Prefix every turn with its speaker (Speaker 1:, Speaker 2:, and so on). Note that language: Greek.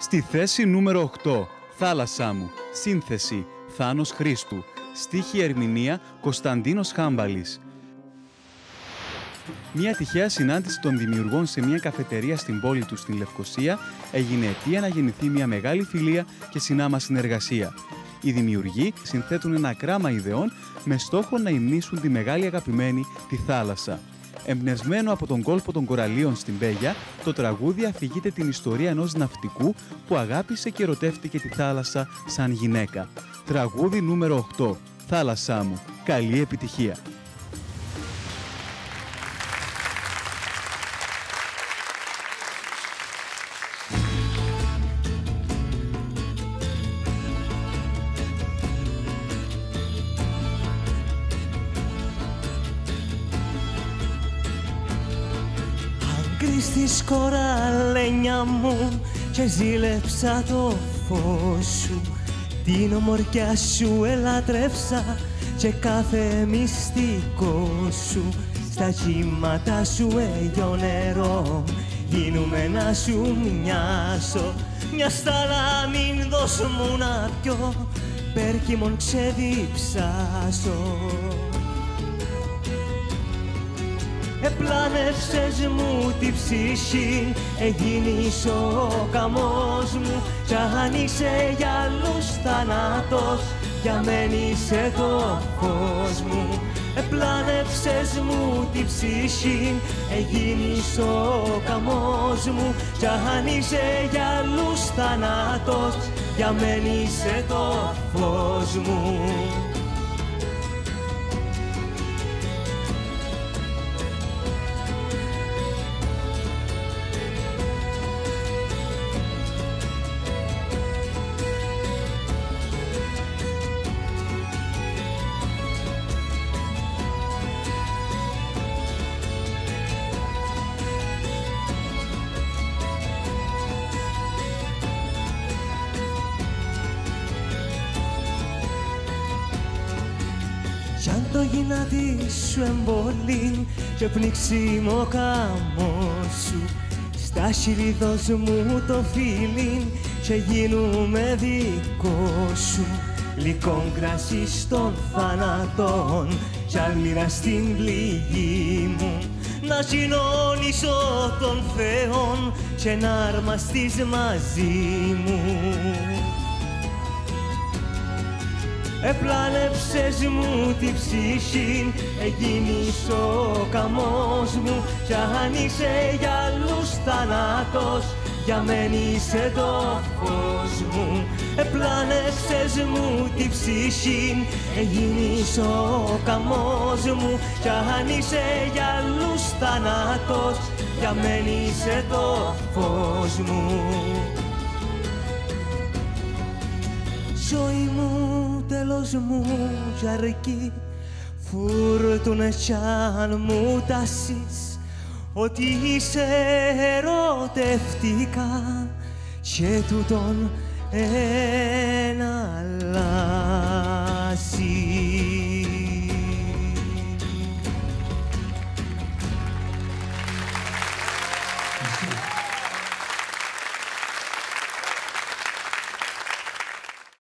Speaker 1: Στη θέση νούμερο 8, «Θάλασσά μου», σύνθεση Θάνος Χρήστου, στίχη ερμηνεία Κωνσταντίνος Χάμπαλης. Μια τυχαία συνάντηση των δημιουργών σε μια καφετερία στην πόλη του στην Λευκοσία έγινε αιτία να γεννηθεί μια μεγάλη φιλία και συνάμα συνεργασία. Οι δημιουργοί συνθέτουν ένα κράμα ιδεών με στόχο να υμνήσουν τη μεγάλη αγαπημένη τη θάλασσα. Εμπνευσμένο από τον κόλπο των κοραλίων στην Πέγια, το τραγούδι αφηγείται την ιστορία ενός ναυτικού που αγάπησε και ερωτεύτηκε τη θάλασσα σαν γυναίκα. Τραγούδι νούμερο 8, «Θάλασσά μου». Καλή επιτυχία!
Speaker 2: Στις κοραλένια μου και ζήλεψα το φως σου, την ομορφιά σου ελάτρεψα και κάθε μυστικό σου. Στα κύματα σου έγιο νερό, γίνουμε να σου μοιάσω. Μια στάλα μην δώσ' μου να πιω, πέρκιμον ξεδιψάσω. Επλάνευσες μου τη ψυχή, έγινες ο καμός μου. Κι αν είσαι για άλλους θάνατος, για μένα είσαι το φως μου. Επλάνευσες μου τη ψυχή, έγινες ο καμός μου. Κι αν είσαι για άλλους θάνατος, για μένα είσαι το φως μου. Κι αν το γυνάτι σου εμπολήν και πνίξιμο καμός σου, στα χείλη δώσ' μου το φίλιν και γίνουμε δικό σου. Γλυκόν κρασί στον θάνατον κι αλμύρα στην πληγή μου. Να κοινωνήσω των Θεών και να αρμαστείς μαζί μου. Επλάνευσες μου τη ψυχή, έγινες ο καμός μου. Κι αν είσαι για άλλους θάνατος, για μένα είσαι το φως μου. Επλάνευσες μου τη ψυχή, έγινες ο καμός μου. Κι αν είσαι για άλλους θάνατος, για μένα είσαι το φως μου. Ζωή μου, τέλος μου κι αρκεί, φούρτουνες κι αν μου τάσεις, ότι σε ερωτεύτηκα και τούτον εναλλάσσει.